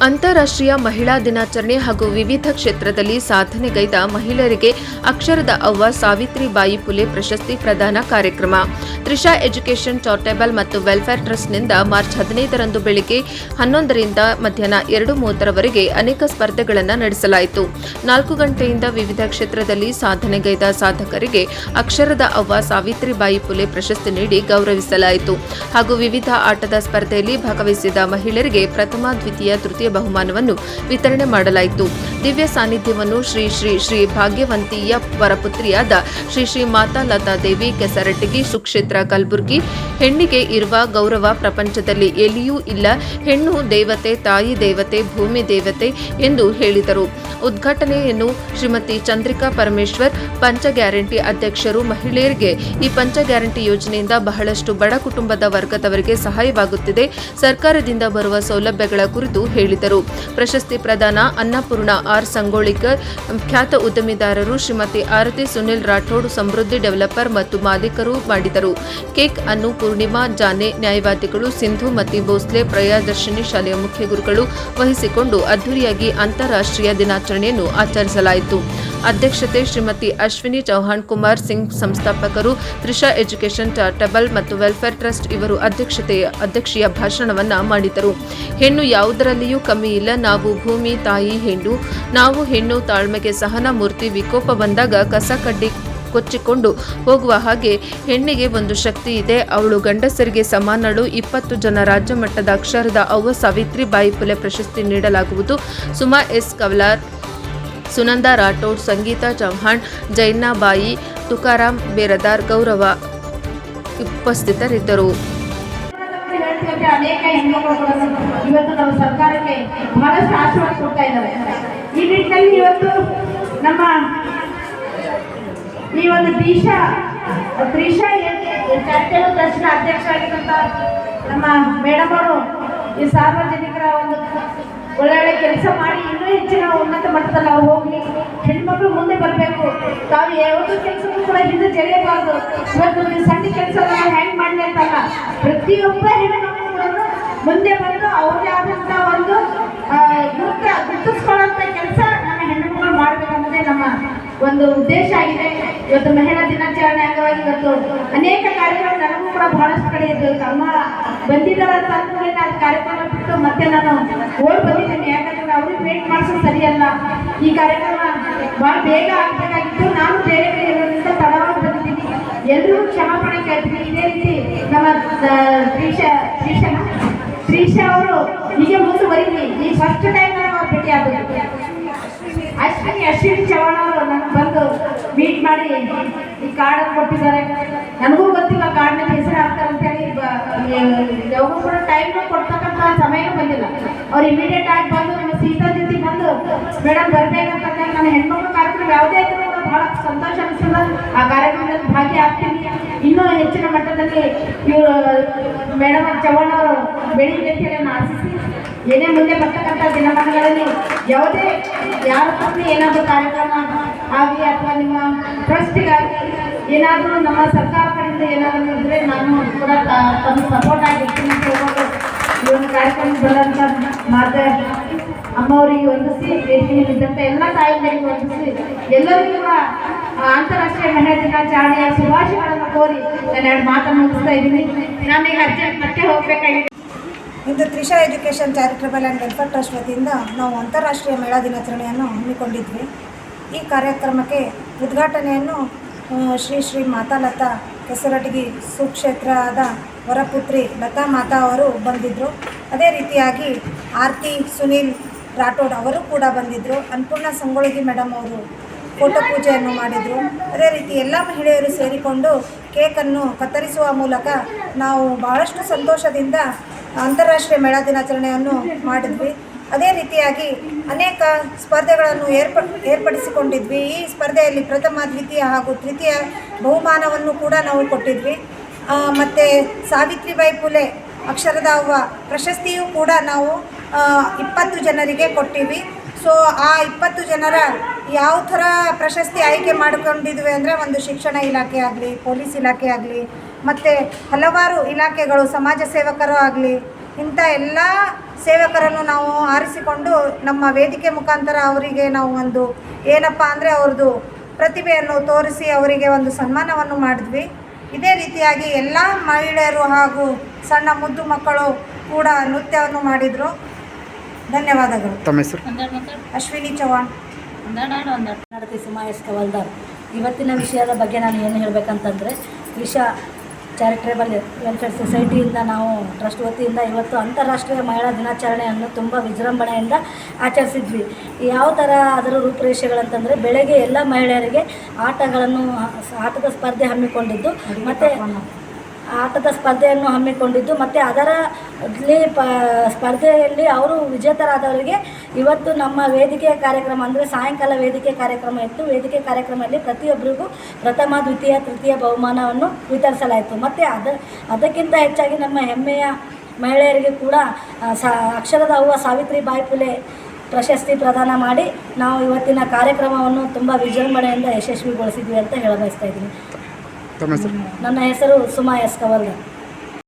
ಅಂತಾರಾಷ್ಟ್ರೀಯ ಮಹಿಳಾ ದಿನಾಚರಣೆ ಹಾಗೂ ವಿವಿಧ ಕ್ಷೇತ್ರದಲ್ಲಿ ಸಾಧನೆಗೈದ ಮಹಿಳೆಯರಿಗೆ ಅಕ್ಷರದ ಅವ್ವ ಸಾವಿತ್ರಿಬಾಯಿ ಪುಲೆ ಪ್ರಶಸ್ತಿ ಪ್ರದಾನ ಕಾರ್ಯಕ್ರಮ ತ್ರಿಷಾ ಎಜುಕೇಷನ್ ಚಾರಿಟೇಬಲ್ ಮತ್ತು ವೆಲ್ಫೇರ್ ಟ್ರಸ್ಟ್ನಿಂದ ಮಾರ್ಚ್ 15ರಂದು ಬೆಳಗ್ಗೆ 11ರಿಂದ ಮಧ್ಯಾಹ್ನ 2:30ರವರೆಗೆ ಅನೇಕ ಸ್ಪರ್ಧೆಗಳನ್ನು ನಡೆಸಲಾಯಿತು. 4 ಗಂಟೆಯಿಂದ ವಿವಿಧ ಕ್ಷೇತ್ರದಲ್ಲಿ ಸಾಧನೆಗೈದ ಸಾಧಕರಿಗೆ ಅಕ್ಷರದ ಅವ್ವ ಸಾವಿತ್ರಿಬಾಯಿ ಪುಲೆ ಪ್ರಶಸ್ತಿ ನೀಡಿ ಗೌರವಿಸಲಾಯಿತು ಹಾಗೂ ವಿವಿಧ ಆಟದ ಸ್ಪರ್ಧೆಯಲ್ಲಿ ಭಾಗವಹಿಸಿದ ಮಹಿಳೆಯರಿಗೆ ಪ್ರಥಮ, ದ್ವಿತೀಯ, ತೃತೀಯ ಬಹುಮಾನವನ್ನು ವಿತರಣೆ ಮಾಡಲಾಯಿತು. ದಿವ್ಯ ಸಾನ್ನಿಧ್ಯವನ್ನು ಶ್ರೀ ಭಾಗ್ಯವಂತಿಯ ವರಪುತ್ರಿಯಾದ ಶ್ರೀ ಮಾತಾ ಲತಾ ದೇವಿ ಕೆಸರಟಗಿ ಸುಕ್ಷೇತ್ರ ಕಲಬುರಗಿ ಹೆಣ್ಣಿಗೆ ಇರುವ ಗೌರವ ಪ್ರಪಂಚದಲ್ಲಿ ಎಲ್ಲಿಯೂ ಇಲ್ಲ. ಹೆಣ್ಣು ದೇವತೆ, ತಾಯಿ ದೇವತೆ, ಭೂಮಿ ದೇವತೆ ಎಂದು ಹೇಳಿದರು. ಉದ್ಘಾಟನೆಯನ್ನು ಶ್ರೀಮತಿ ಚಂದ್ರಿಕಾ ಪರಮೇಶ್ವರ್, ಪಂಚ ಗ್ಯಾರಂಟಿ ಅಧ್ಯಕ್ಷರು, ಮಹಿಳೆಯರಿಗೆ ಈ ಪಂಚ ಗ್ಯಾರಂಟಿ ಯೋಜನೆಯಿಂದ ಬಹಳಷ್ಟು ಬಡ ಕುಟುಂಬದ ವರ್ಗದವರಿಗೆ ಸಹಾಯವಾಗುತ್ತಿದೆ. ಸರ್ಕಾರದಿಂದ ಬರುವ ಸೌಲಭ್ಯಗಳ ಕುರಿತು ಹೇಳಿದರು. ಪ್ರಶಸ್ತಿ ಪ್ರದಾನ ಅನ್ನಪೂರ್ಣ ಆರ್ ಸಂಗೋಳಿಕರ್, ಖ್ಯಾತ ಉದ್ಯಮಿದಾರರು ಶ್ರೀಮತಿ ಆರತಿ ಸುನಿಲ್ ರಾಠೋಡ್, ಸಮೃದ್ಧಿ ಡೆವಲಪರ್ ಮತ್ತು ಮಾಲೀಕರು ಮಾಡಿದರು. ಕೇಕ್ ಅನ್ನು ಪೂರ್ಣಿಮಾ ಜಾನೆ, ನ್ಯಾಯವಾದಿಗಳು ಸಿಂಧು ಮತಿ ಭೋಸ್ಲೆ, ಪ್ರಿಯದರ್ಶಿನಿ ಶಾಲೆಯ ಮುಖ್ಯ ಗುರುಗಳು ವಹಿಸಿಕೊಂಡು ಅದ್ದೂರಿಯಾಗಿ ಅಂತಾರಾಷ್ಟ್ರೀಯ ದಿನಾಚರಣೆಯನ್ನು ಆಚರಿಸಲಾಯಿತು. ಅಧ್ಯಕ್ಷತೆ ಶ್ರೀಮತಿ ಅಶ್ವಿನಿ ಚೌಹಾಣ್ ಕುಮಾರ್ ಸಿಂಗ್, ಸಂಸ್ಥಾಪಕರು ತ್ರಿಷಾ ಎಜುಕೇಷನ್ ಚಾರಿಟೇಬಲ್ ಮತ್ತು ವೆಲ್ಫೇರ್ ಟ್ರಸ್ಟ್ ಇವರು ಅಧ್ಯಕ್ಷೀಯ ಭಾಷಣವನ್ನ ಮಾಡಿದರು. ಹೆಣ್ಣು ಯಾವುದರಲ್ಲಿಯೂ ಕಮ್ಮಿ ಇಲ್ಲ. ನಾವು ಭೂಮಿ ತಾಯಿ, ನಾವು ಹೆಣ್ಣು ತಾಳ್ಮೆಗೆ ಸಹನ ಮೂರ್ತಿ. ವಿಕೋಪ ಬಂದಾಗ ಕಸ ಕಡ್ಡಿ ಕೊಚ್ಚಿಕೊಂಡು ಹೋಗುವ ಹಾಗೆ ಹೆಣ್ಣಿಗೆ ಒಂದು ಶಕ್ತಿ ಇದೆ. ಅವಳು ಗಂಡಸರಿಗೆ ಸಮಾನಳು. 20 ಜನ ರಾಜ್ಯ ಮಟ್ಟದ ಅಕ್ಷರದ ಅವ್ವ ಸಾವಿತ್ರಿಬಾಯಿ ಪುಲೆ ಪ್ರಶಸ್ತಿ ನೀಡಲಾಗುವುದು. ಸುಮಾ ಎಸ್ ಕವಲಾರ್, ಸುನಂದಾ ರಾಠೋಡ್, ಸಂಗೀತಾ ಚೌಹಾಣ್, ಜೈನಾಬಾಯಿ, ತುಕಾರಾಮ್ ಬೇರದಾರ್ ಗೌರವ ಉಪಸ್ಥಿತರಿದ್ದರು. ಅನೇಕ ಹೆಣ್ಮಕ್ಳು ಇವತ್ತು ನಮ್ಮ ಸರ್ಕಾರಕ್ಕೆ ಬಹಳಷ್ಟು ಆಶೀರ್ವಾದ ಕೊಡ್ತಾ ಇದ್ದಾರೆ. ಈ ನಿಟ್ಟಿನಲ್ಲಿ ಇವತ್ತು ನಮ್ಮ ಈ ಒಂದು ತ್ರಿಷಾ ಚಾರಿಟೇಬಲ್ ಟ್ರಸ್ಟ್ನ ಅಧ್ಯಕ್ಷರಾಗಿರುವಂಥ ನಮ್ಮ ಮೇಡಮ್ ಅವರು ಈ ಸಾರ್ವಜನಿಕರ ಒಂದು ಒಳ್ಳೊಳ್ಳೆ ಕೆಲಸ ಮಾಡಿ ಇನ್ನೂ ಹೆಚ್ಚಿನ ಉನ್ನತ ಮಟ್ಟದಲ್ಲಿ ನಾವು ಹೋಗಿ ಹೆಣ್ಮಕ್ಳು ಮುಂದೆ ಬರಬೇಕು. ತಾವು ಯಾವುದು ಕೆಲಸಕ್ಕೂ ಕೂಡ ಹಿಂದೆ ಜರೆಯಬಾರ್ದು. ಇವತ್ತು ಸಣ್ಣ ಕೆಲಸ ಹ್ಯಾಂಗ್ ಮಾಡಲಿ ಅಂತಲ್ಲ, ಪ್ರತಿಯೊಬ್ಬ ಹೆಣ್ಮಕ್ಳು ಮುಂದೆ ಬಂದು ಅವ್ರದೇ ಆದಂಥ ಒಂದು ಗುರುತಿಸ್ಕೊಳ್ಳುವಂಥ ಕೆಲಸ ನಮ್ಮ ಹೆಣ್ಣುಮಕ್ಕಳು ಮಾಡಬೇಕನ್ನೋದೇ ನಮ್ಮ ಒಂದು ಉದ್ದೇಶ ಆಗಿದೆ. ಇವತ್ತು ಮಹಿಳಾ ದಿನಾಚರಣೆ ಅಂಗವಾಗಿ ಇವತ್ತು ಅನೇಕ ಕಾರ್ಯಕ್ರಮ ನನಗೂ ಕೂಡ ಬಹಳಷ್ಟು ಕಡೆ ಇದ್ದು ತಮ್ಮ ಬಂದಿದ್ದಾರೆ ಅಂತ ಅಂದ್ಮೇಲೆ ಅದು ಕಾರ್ಯಕ್ರಮ ಬಿಟ್ಟು ಮತ್ತೆ ನಾನು ಓಡ್ ಬಂದಿದ್ದೀನಿ. ಯಾಕಂದ್ರೆ ಅವ್ರಿಗೆ ವೇಟ್ ಮಾಡಿಸೋದು ಸರಿಯಲ್ಲ. ಈ ಕಾರ್ಯಕ್ರಮ ಭಾಳ ಬೇಗ ಆಗಬೇಕಾಗಿತ್ತು. ನಾನು ಬೇರೆ ಕಡೆ ಇರೋದ್ರಿಂದ ತಡವಾಗಿ ಬಂದಿದ್ದೀನಿ. ಎಲ್ಲರೂ ಕ್ಷಮಾಪಣೆ ಕೇಳ್ತೀನಿ. ಇದೇ ರೀತಿ ನಮ್ಮ ತ್ರಿಷಾ ಅವರು ಹೀಗೆ ಮುಂದುವರಿಲಿ. ಈ ಫಸ್ಟ್ ಟೈಮ್ ನಾನು ಅವ್ರು ಭೇಟಿ ಆಗೋದು. ಅಶ್ವಿನಿ ಚೌಹಾಣ್ ಅವರು ನನಗೆ ಬಂದು ಮೀಟ್ ಮಾಡಿ ಈ ಕಾರ್ಡನ್ನು ಕೊಟ್ಟಿದ್ದಾರೆ. ನನಗೂ ಗೊತ್ತಿಲ್ಲ ಕಾರ್ಡ್ನ ಹೆಸರು ಹಾಕ್ತಾರೆ ಅಂತೇಳಿ. ಯಾವಾಗೂ ಕೂಡ ಟೈಮ್ನ ಕೊಡ್ತಕ್ಕಂಥ ಸಮಯನೂ ಬಂದಿಲ್ಲ. ಅವ್ರು ಇಮಿಡಿಯೇಟ್ ಆಗಿ ಬಂದು ನಮ್ಮ ಸೀತಾ ಜೊತೆ ಬಂದು ಮೇಡಮ್ ಬರ್ಬೇಕಂತಂದ್ರೆ ನನ್ನ ಹೆಣ್ಮಕ್ಳು ಕಾರ್ಯಕ್ರಮ ಯಾವುದೇ ಇದ್ರೂ ಕೂಡ ಬಹಳ ಸಂತೋಷ ಅನಿಸ್ತದ. ಆ ಕಾರ್ಯಕ್ರಮದಲ್ಲಿ ಭಾಗಿಯಾಗ್ತೀನಿ. ಇನ್ನೂ ಹೆಚ್ಚಿನ ಮಟ್ಟದಲ್ಲಿ ಇವರು ಮೇಡಮ್ ಚೌಹಾಣ್ ಅವರು ಬೆಳೀಲಿ ಅಂತ ಹೇಳಿ ನಾನು ಆಶಿಸಿ ಏನೇ ಮುಂದೆ ಬರ್ತಕ್ಕಂಥ ದಿನಮಾನಗಳಲ್ಲಿ ಯಾವುದೇ ಯಾರ ತಪ್ಪು ಏನಾದರೂ ಕಾರ್ಯಕ್ರಮ ಆಗಲಿ ಅಥವಾ ನಿಮ್ಮ ಟ್ರಸ್ಟಿಗಾಗಿ ಏನಾದರೂ ನಮ್ಮ ಸರ್ಕಾರ ಕಡೆಯಿಂದ ಏನಾದರೂ ಇದ್ದರೆ ನಾನು ಕೂಡ ತಮ್ಮ ಸಪೋರ್ಟ್ ಆಗಿರ್ತೀನಿ ಅಂತ ಹೇಳ್ಬೋದು. ಈ ಒಂದು ಕಾರ್ಯಕ್ರಮ ಬಂದಂಥ ಅಮ್ಮವರಿಗೆ ವಂದಿಸಿ, ವೇದಿಕೆಯಲ್ಲಿದ್ದಂಥ ಎಲ್ಲ ತಾಯಿಗಳಿಗೆ ವಂದಿಸಿ, ಎಲ್ಲರಿಗೂ ಕೂಡ ಅಂತಾರಾಷ್ಟ್ರೀಯ ಮಹಿಳಾ ದಿನಾಚರಣೆಯ ಶುಭಾಶಯಗಳನ್ನು ಕೋರಿ ನಾನು 2 ಮಾತನ್ನು ಮುಗಿಸ್ತಾ ಇದ್ದೀನಿ. ನಾನೀಗ ಅರ್ಜೆಂಟ್ ಮತ್ತೆ ಹೋಗಬೇಕಾಗಿದೆ. ಇಂದು Trisha education charitable and welfare trust ವತಿಯಿಂದ ನಾವು ಅಂತಾರಾಷ್ಟ್ರೀಯ ಮಹಿಳಾ ದಿನಾಚರಣೆಯನ್ನು ಹಮ್ಮಿಕೊಂಡಿದ್ವಿ. ಈ ಕಾರ್ಯಕ್ರಮಕ್ಕೆ ಉದ್ಘಾಟನೆಯನ್ನು ಶ್ರೀ ಮಾತಾ ಲತಾ ಕೆಸರಟಗಿ ಸುಕ್ಷೇತ್ರದ ವರಪುತ್ರಿ ಲತಾ ಮಾತಾ ಅವರು ಬಂದಿದ್ದರು. ಅದೇ ರೀತಿಯಾಗಿ ಆರತಿ ಸುನಿಲ್ ರಾಠೋಡ್ ಅವರು ಕೂಡ ಬಂದಿದ್ದರು. ಅನ್ನಪೂರ್ಣ ಸಂಗೋಳಿಗಿ ಮೇಡಮ್ ಅವರು ಫೋಟೋ ಪೂಜೆಯನ್ನು ಮಾಡಿದರು. ಅದೇ ರೀತಿ ಎಲ್ಲ ಮಹಿಳೆಯರು ಸೇರಿಕೊಂಡು ಕೇಕನ್ನು ಕತ್ತರಿಸುವ ಮೂಲಕ ನಾವು ಬಹಳಷ್ಟು ಸಂತೋಷದಿಂದ ಅಂತಾರಾಷ್ಟ್ರೀಯ ಮಹಿಳಾ ದಿನಾಚರಣೆಯನ್ನು ಮಾಡಿದ್ವಿ. ಅದೇ ರೀತಿಯಾಗಿ ಅನೇಕ ಸ್ಪರ್ಧೆಗಳನ್ನು ಏರ್ಪಡಿಸಿಕೊಂಡಿದ್ವಿ. ಈ ಸ್ಪರ್ಧೆಯಲ್ಲಿ ಪ್ರಥಮ, ದ್ವಿತೀಯ ಹಾಗೂ ತೃತೀಯ ಬಹುಮಾನವನ್ನು ಕೂಡ ನಾವು ಕೊಟ್ಟಿದ್ವಿ. ಮತ್ತು ಸಾವಿತ್ರಿಬಾಯಿ ಪುಲೆ ಅಕ್ಷರದ ಅವ್ವ ಪ್ರಶಸ್ತಿಯೂ ಕೂಡ ನಾವು 20 ಜನರಿಗೆ ಕೊಟ್ಟಿವಿ. ಸೊ ಆ 20 ಜನರ ಯಾವ ಥರ ಪ್ರಶಸ್ತಿ ಆಯ್ಕೆ ಮಾಡಿಕೊಂಡಿದ್ವಿ ಅಂದರೆ, ಒಂದು ಶಿಕ್ಷಣ ಇಲಾಖೆ ಆಗಲಿ, ಪೊಲೀಸ್ ಇಲಾಖೆ ಆಗಲಿ, ಮತ್ತು ಹಲವಾರು ಇಲಾಖೆಗಳು, ಸಮಾಜ ಸೇವಕರು ಆಗಲಿ, ಇಂಥ ಎಲ್ಲ ಸೇವಕರನ್ನು ನಾವು ಆರಿಸಿಕೊಂಡು ನಮ್ಮ ವೇದಿಕೆ ಮುಖಾಂತರ ಅವರಿಗೆ ನಾವು ಒಂದು ಏನಪ್ಪ ಅಂದರೆ ಅವ್ರದ್ದು ಪ್ರತಿಭೆಯನ್ನು ತೋರಿಸಿ ಅವರಿಗೆ ಒಂದು ಸನ್ಮಾನವನ್ನು ಮಾಡಿದ್ವಿ. ಇದೇ ರೀತಿಯಾಗಿ ಎಲ್ಲ ಮಹಿಳೆಯರು ಹಾಗೂ ಸಣ್ಣ ಮುದ್ದು ಮಕ್ಕಳು ಕೂಡ ನೃತ್ಯವನ್ನು ಮಾಡಿದರು. ಧನ್ಯವಾದಗಳು. ತಮ್ಮ ಹೆಸರು? ಅಶ್ವಿನಿ ಚವ್ಹಾಣ್. ನಡತಿ ಸುಮಾ ಎಸ್ ಕವಲ್ದಾರ್. ಇವತ್ತಿನ ವಿಷಯದ ಬಗ್ಗೆ ನಾನು ಏನು ಹೇಳಬೇಕಂತಂದರೆ, ತ್ರಿಷಾ ಚಾರಿಟೇಬಲ್ ವೆಲ್ಫೇರ್ ಸೊಸೈಟಿಯಿಂದ ನಾವು ಟ್ರಸ್ಟ್ ವತಿಯಿಂದ ಇವತ್ತು ಅಂತಾರಾಷ್ಟ್ರೀಯ ಮಹಿಳಾ ದಿನಾಚರಣೆಯನ್ನು ತುಂಬ ವಿಜೃಂಭಣೆಯಿಂದ ಆಚರಿಸಿದ್ವಿ. ಯಾವ ಥರ ಅದರ ರೂಪುರೇಷೆಗಳಂತಂದರೆ, ಬೆಳಗ್ಗೆ ಎಲ್ಲ ಮಹಿಳೆಯರಿಗೆ ಆಟದ ಸ್ಪರ್ಧೆ ಹಮ್ಮಿಕೊಂಡಿದ್ದು ಮತ್ತು ಅದರಲ್ಲಿ ಸ್ಪರ್ಧೆಯಲ್ಲಿ ಅವರು ವಿಜೇತರಾದವರಿಗೆ ಇವತ್ತು ನಮ್ಮ ವೇದಿಕೆಯ ಕಾರ್ಯಕ್ರಮ ಅಂದರೆ ಸಾಯಂಕಾಲ ವೇದಿಕೆ ಕಾರ್ಯಕ್ರಮ ಇತ್ತು. ವೇದಿಕೆ ಕಾರ್ಯಕ್ರಮದಲ್ಲಿ ಪ್ರತಿಯೊಬ್ಬರಿಗೂ ಪ್ರಥಮ, ದ್ವಿತೀಯ, ತೃತೀಯ ಬಹುಮಾನವನ್ನು ವಿತರಿಸಲಾಯಿತು. ಮತ್ತು ಅದಕ್ಕಿಂತ ಹೆಚ್ಚಾಗಿ ನಮ್ಮ ಹೆಮ್ಮೆಯ ಮಹಿಳೆಯರಿಗೆ ಕೂಡ ಅಕ್ಷರದ ಅವ್ವ ಸಾವಿತ್ರಿಬಾಯಿ ಪುಲೆ ಪ್ರಶಸ್ತಿ ಪ್ರದಾನ ಮಾಡಿ ನಾವು ಇವತ್ತಿನ ಕಾರ್ಯಕ್ರಮವನ್ನು ತುಂಬ ವಿಜೃಂಭಣೆಯಿಂದ ಯಶಸ್ವಿಗೊಳಿಸಿದ್ವಿ ಅಂತ ಹೇಳಬಯಸ್ತಾ ಇದ್ದೀನಿ. ತಮ್ಮ ಹೆಸರು? ನನ್ನ ಹೆಸರು ಸುಮಾ ಎಸ್ ಕವಲ್ದಾರ್.